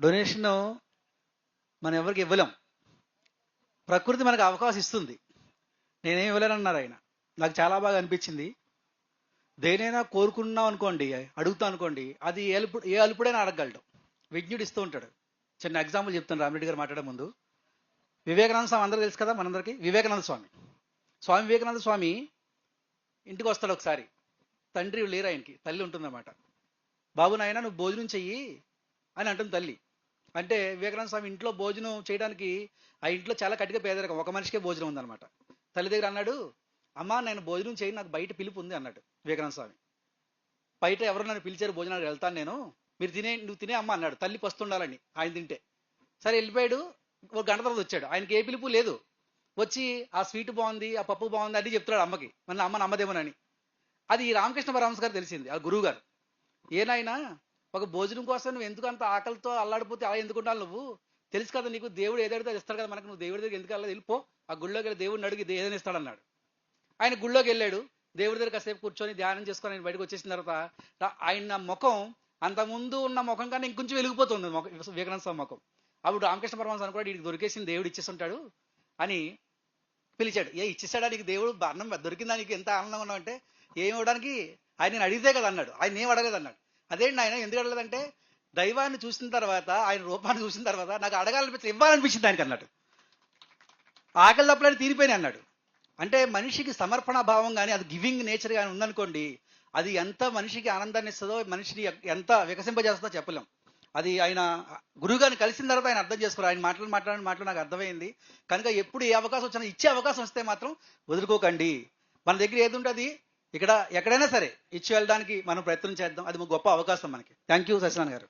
Donation మనం ఎవరికి ఇవ్వలేం. ప్రకృతి మనకు అవకాశం ఇస్తుంది. నేనేం ఇవ్వలేనన్నారు ఆయన. నాకు చాలా బాగా అనిపించింది. దేనైనా కోరుకున్నాం అనుకోండి, అడుగుతాం అనుకోండి, అది ఏ అల్పుడైనా అడగగలడు. విజ్ఞుడు ఇస్తూ ఉంటాడు. చిన్న ఎగ్జాంపుల్ చెప్తాను రామిరెడ్డి గారు మాట్లాడే ముందు. వివేకానంద స్వామి అందరూ తెలుసు కదా మనందరికీ. స్వామి వివేకానంద స్వామి ఇంటికి వస్తాడు ఒకసారి. తండ్రి లేరు ఆయనకి, తల్లి ఉంటుందన్నమాట. బాబు నాయన నువ్వు భోజనం చెయ్యి అని అంటుంది తల్లి. అంటే వివేకానంద స్వామి ఇంట్లో భోజనం చేయడానికి ఆ ఇంట్లో చాలా కట్టిగా పేదరికం, ఒక మనిషికే భోజనం ఉందన్నమాట. తల్లి దగ్గర అన్నాడు, అమ్మా నేను భోజనం చేయి, నాకు బయట పిలుపు ఉంది అన్నాడు వివేకానంద స్వామి. బయట ఎవరు నన్ను పిలిచారు భోజనానికి వెళ్తాను నేను, నువ్వు తినే అమ్మ అన్నాడు. తల్లి పస్తుండాలని ఆయన తింటే. సరే వెళ్ళిపోయాడు. ఒక గంట తర్వాత వచ్చాడు. ఆయనకి ఏ పిలుపు లేదు. వచ్చి ఆ స్వీట్ బాగుంది, ఆ పప్పు బాగుంది అని చెప్తున్నాడు అమ్మకి. మన అమ్మ నమ్మదేమోనని. అది రామకృష్ణ పరమహంస గారు తెలిసింది, ఆ గురువు గారు. ఏనాయనా, ఒక భోజనం కోసం నువ్వు ఎందుకు అంత ఆకలితో అల్లాడిపోతే అలా ఎందుకు ఉండాలి నువ్వు? తెలుసు కదా నీకు, దేవుడు ఏదైతే ఇస్తాడు కదా మనకు, నువ్వు దేవుడి దగ్గర ఎందుకు వెళ్ళాలి, వెళ్ళిపో ఆ గుళ్ళోకి వెళ్ళి దేవుడిని అడిగి ఏదైనా ఇస్తాడన్నాడు. ఆయన గుళ్ళోకి వెళ్ళాడు. దేవుడి దగ్గర కాసేపు కూర్చొని ధ్యానం చేసుకొని ఆయన బయటకు వచ్చేసిన తర్వాత ఆయన ముఖం అంతకుముందు ఉన్న ముఖం కన్నా ఇంకొంచెం వెలిగిపోతుంది వివేకానంద స్వామి ముఖం. అప్పుడు రామకృష్ణ పరమహంస అనుకోండి, వీడికి దొరికేసింది, దేవుడు ఇచ్చేస్తుంటాడు అని పిలిచాడు. ఇచ్చేసాడా నీకు దేవుడు, అన్నం దొరికిందా నీకు, ఎంత ఆనందంగా ఉన్నావంటే, ఏం ఇవ్వడానికి ఆయన నేను అడిగితే కదా అన్నాడు. ఆయన ఏం అడగలేదు అన్నాడు. అదేంటి ఆయన ఎందుకు అడగలేదంటే, దైవాన్ని చూసిన తర్వాత, ఆయన రూపాన్ని చూసిన తర్వాత నాకు అడగాలనిపించింది, ఇవ్వాలనిపించింది ఆయనకి అన్నాడు. ఆకలి తప్పులని తీరిపోయినాయి అన్నాడు. అంటే మనిషికి సమర్పణ భావం కానీ, అది గివింగ్ నేచర్ కానీ ఉందనుకోండి, అది ఎంత మనిషికి ఆనందాన్ని ఇస్తుందో, మనిషిని ఎంత వికసింపజేస్తుందో చెప్పలేం. అది ఆయన గురువుగారిని కలిసిన తర్వాత ఆయన అర్థం చేసుకోరు. ఆయన మాటలు నాకు అర్థమైంది. కనుక ఎప్పుడు ఏ అవకాశం వచ్చినా, ఇచ్చే అవకాశం వస్తే మాత్రం వదులుకోకండి. మన దగ్గర ఏది ఉంటుంది ఇక్కడ ఎక్కడైనా సరే ఇచ్చి వెళ్ళడానికి మనం ప్రయత్నం చేద్దాం. అది గొప్ప అవకాశం మనకి. థ్యాంక్ యూ సత్యనారాయణ గారు.